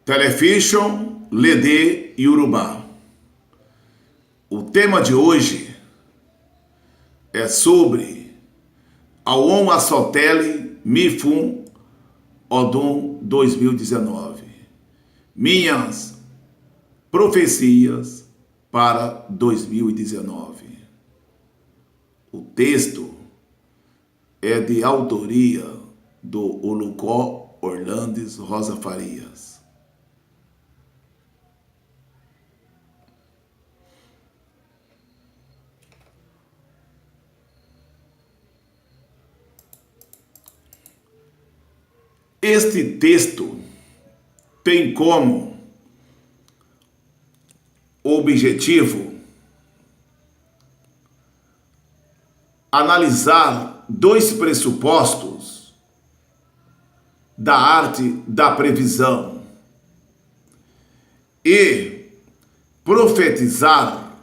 Television, Ledê e Urubá. O tema de hoje é sobre Aon Asoteli Mifun Odum 2019. Minhas profecias para 2019. O texto é de autoria do Olucó Orlandes Rosa Farias. Este texto tem como objetivo analisar dois pressupostos da arte da previsão e profetizar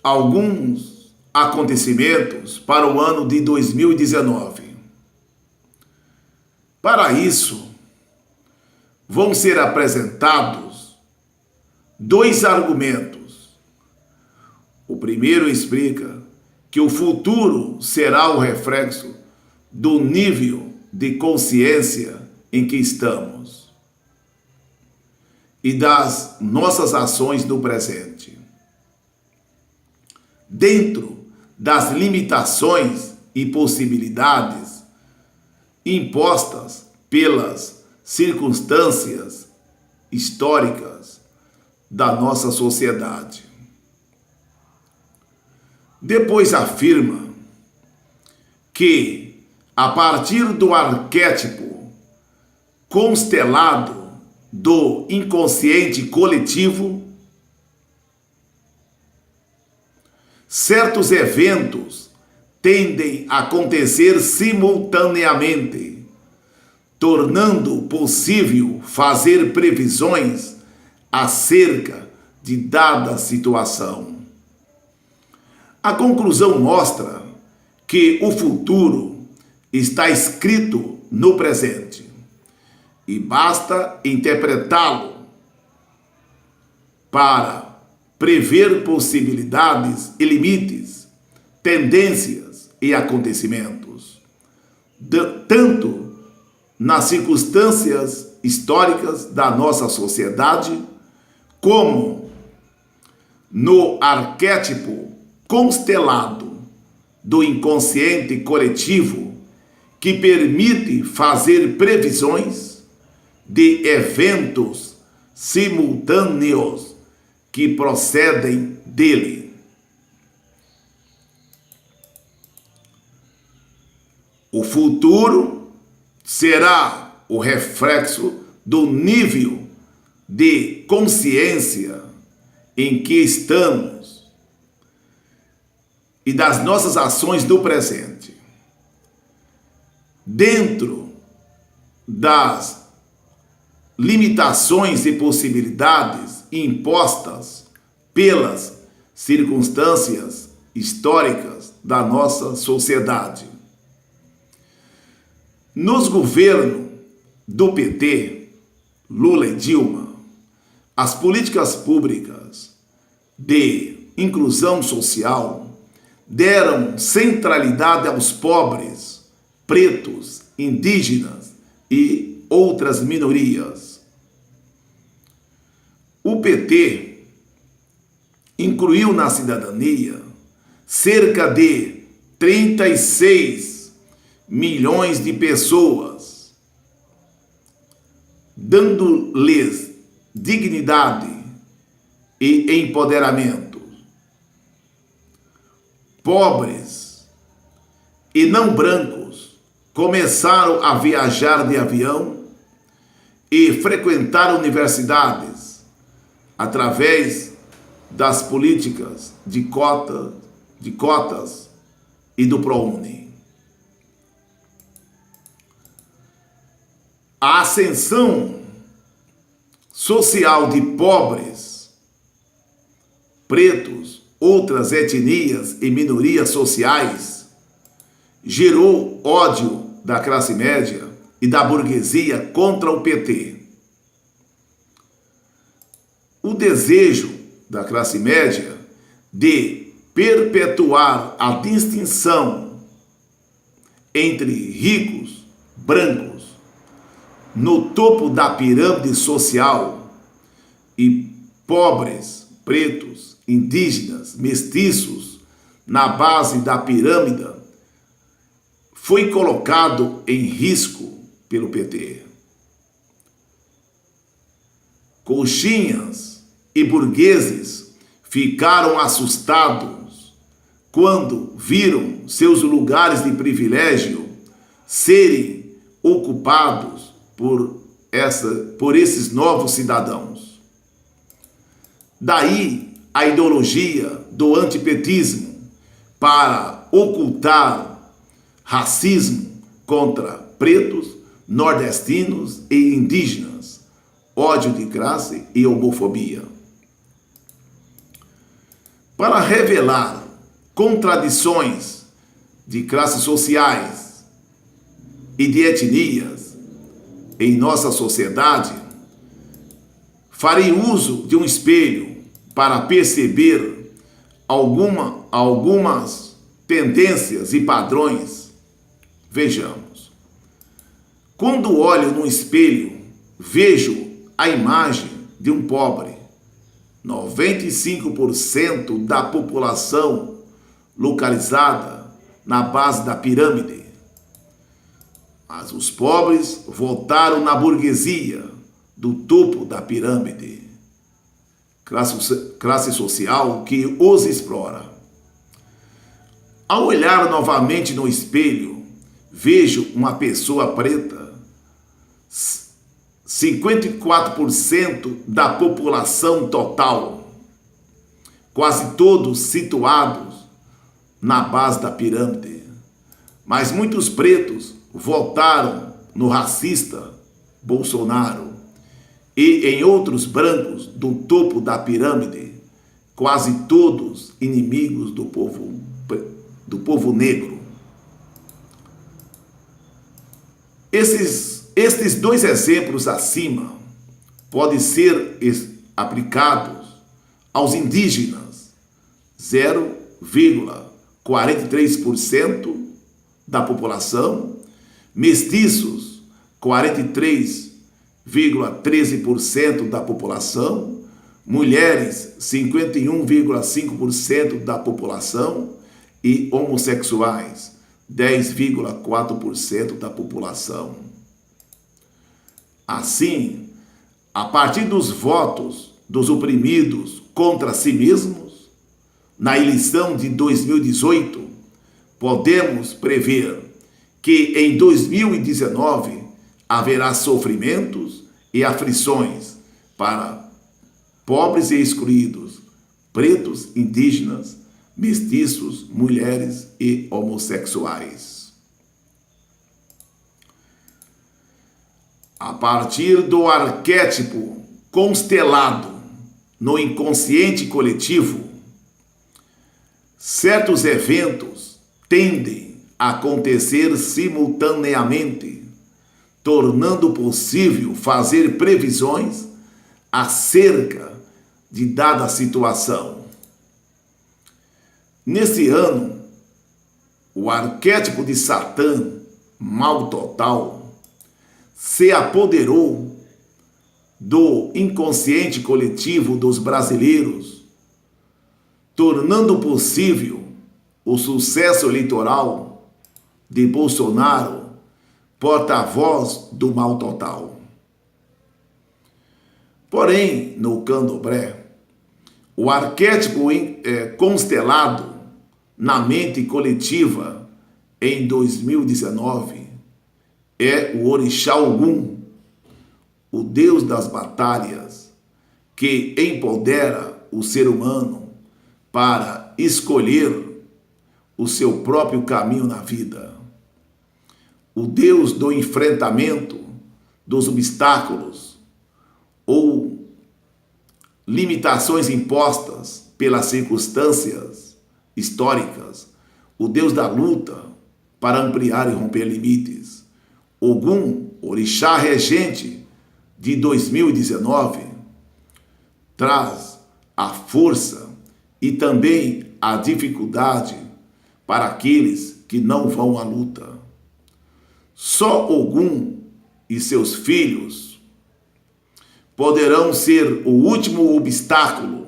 alguns acontecimentos para o ano de 2019. Para isso, vão ser apresentados dois argumentos. O primeiro explica que o futuro será o reflexo do nível de consciência em que estamos e das nossas ações no presente, dentro das limitações e possibilidades impostas pelas circunstâncias históricas da nossa sociedade. Depois afirma que, a partir do arquétipo constelado do inconsciente coletivo, certos eventos tendem a acontecer simultaneamente, tornando possível fazer previsões acerca de dada situação. A conclusão mostra que o futuro está escrito no presente e basta interpretá-lo para prever possibilidades e limites, tendências e acontecimentos, tanto nas circunstâncias históricas da nossa sociedade, como no arquétipo constelado do inconsciente coletivo, que permite fazer previsões de eventos simultâneos que procedem dele. O futuro será o reflexo do nível de consciência em que estamos e das nossas ações do presente, dentro das limitações e possibilidades impostas pelas circunstâncias históricas da nossa sociedade. Nos governos do PT, Lula e Dilma, as políticas públicas de inclusão social deram centralidade aos pobres, pretos, indígenas e outras minorias. O PT incluiu na cidadania cerca de 36 milhões de pessoas, dando-lhes dignidade e empoderamento. Pobres e não brancos começaram a viajar de avião e frequentar universidades através das políticas de cotas e do ProUni. A ascensão social de pobres, pretos, outras etnias e minorias sociais gerou ódio da classe média e da burguesia contra o PT. O desejo da classe média de perpetuar a distinção entre ricos, brancos, no topo da pirâmide social e pobres, pretos, indígenas, mestiços, na base da pirâmide, foi colocado em risco pelo PT. Coxinhas e burgueses ficaram assustados quando viram seus lugares de privilégio serem ocupados por esses novos cidadãos. Daí a ideologia do antipetismo para ocultar racismo contra pretos, nordestinos e indígenas, ódio de classe e homofobia. Para revelar contradições de classes sociais e de etnias em nossa sociedade, farei uso de um espelho para perceber algumas tendências e padrões. Vejamos. Quando olho no espelho, vejo a imagem de um pobre. 95% da população localizada na base da pirâmide. Mas os pobres votaram na burguesia do topo da pirâmide, classe social que os explora. Ao olhar novamente no espelho, vejo uma pessoa preta, 54% da população total, quase todos situados na base da pirâmide. Mas muitos pretos votaram no racista Bolsonaro e em outros brancos do topo da pirâmide, quase todos inimigos do povo negro. Estes dois exemplos acima podem ser aplicados aos indígenas, 0,43% da população, mestiços, 43,13% da população, mulheres, 51,5% da população e homossexuais, 10,4% da população. Assim, a partir dos votos dos oprimidos contra si mesmos, na eleição de 2018, podemos prever que em 2019 haverá sofrimentos e aflições para pobres e excluídos, pretos, indígenas, mestiços, mulheres e homossexuais. A partir do arquétipo constelado no inconsciente coletivo, certos eventos tendem a acontecer simultaneamente, tornando possível fazer previsões acerca de dada situação. Nesse ano, o arquétipo de Satã, mal total, se apoderou do inconsciente coletivo dos brasileiros, tornando possível o sucesso eleitoral de Bolsonaro, porta-voz do mal total. Porém, no candomblé, o arquétipo constelado na mente coletiva em 2019 é o Orixá Ogum, o Deus das batalhas, que empodera o ser humano para escolher o seu próprio caminho na vida. O Deus do enfrentamento dos obstáculos ou limitações impostas pelas circunstâncias históricas. O Deus da luta para ampliar e romper limites. Ogum, orixá regente de 2019, traz a força e também a dificuldade para aqueles que não vão à luta. Só Ogum e seus filhos poderão ser o último obstáculo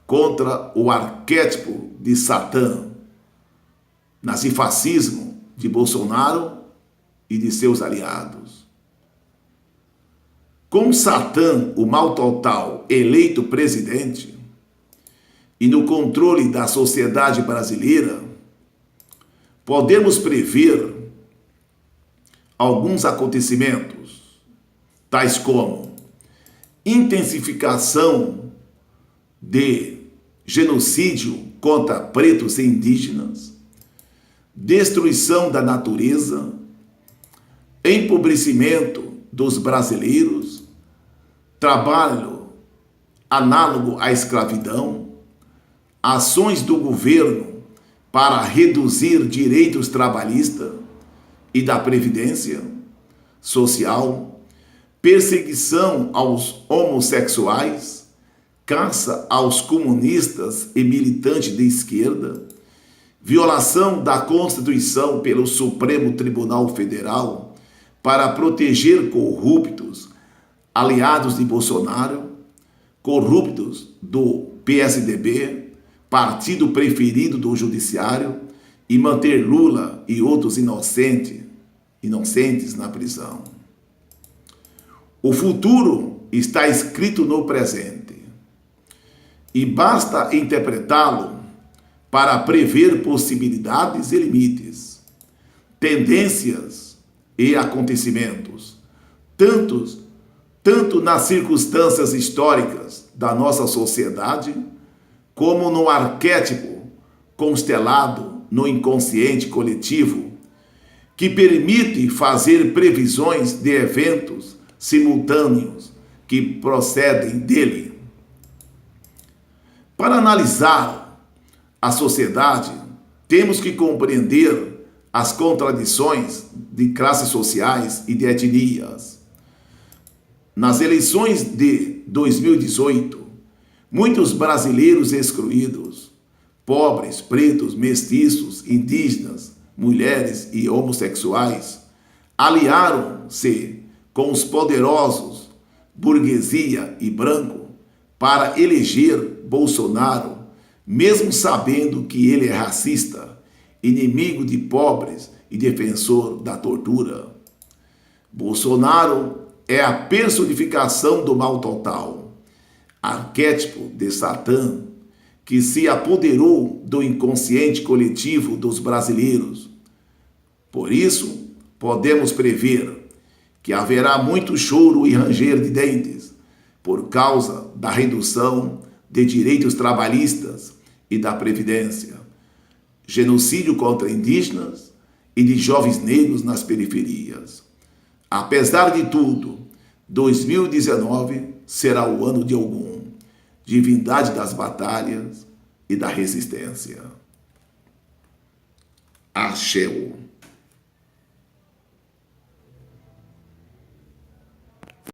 contra o arquétipo de Satã, nazifascismo de Bolsonaro e de seus aliados. Com Satã, o mal total, eleito presidente, e no controle da sociedade brasileira, podemos prever alguns acontecimentos, tais como intensificação de genocídio contra pretos e indígenas, destruição da natureza, empobrecimento dos brasileiros, trabalho análogo à escravidão, ações do governo para reduzir direitos trabalhistas e da previdência social, perseguição aos homossexuais, caça aos comunistas e militantes de esquerda, violação da Constituição pelo Supremo Tribunal Federal para proteger corruptos, aliados de Bolsonaro, corruptos do PSDB, partido preferido do Judiciário, e manter Lula e outros inocentes na prisão. O futuro está escrito no presente e basta interpretá-lo para prever possibilidades e limites, tendências e acontecimentos, tanto nas circunstâncias históricas da nossa sociedade, como no arquétipo constelado no inconsciente coletivo, que permite fazer previsões de eventos simultâneos que procedem dele. Para analisar a sociedade, temos que compreender as contradições de classes sociais e de etnias. Nas eleições de 2018, muitos brasileiros excluídos, pobres, pretos, mestiços, indígenas, mulheres e homossexuais, aliaram-se com os poderosos, burguesia e branco, para eleger Bolsonaro, mesmo sabendo que ele é racista, inimigo de pobres e defensor da tortura. Bolsonaro é a personificação do mal total, arquétipo de Satã, que se apoderou do inconsciente coletivo dos brasileiros. Por isso, podemos prever que haverá muito choro e ranger de dentes por causa da redução de direitos trabalhistas e da previdência, genocídio contra indígenas e de jovens negros nas periferias. Apesar de tudo, 2019 será o ano de Ogum, divindade das batalhas e da resistência. Axé.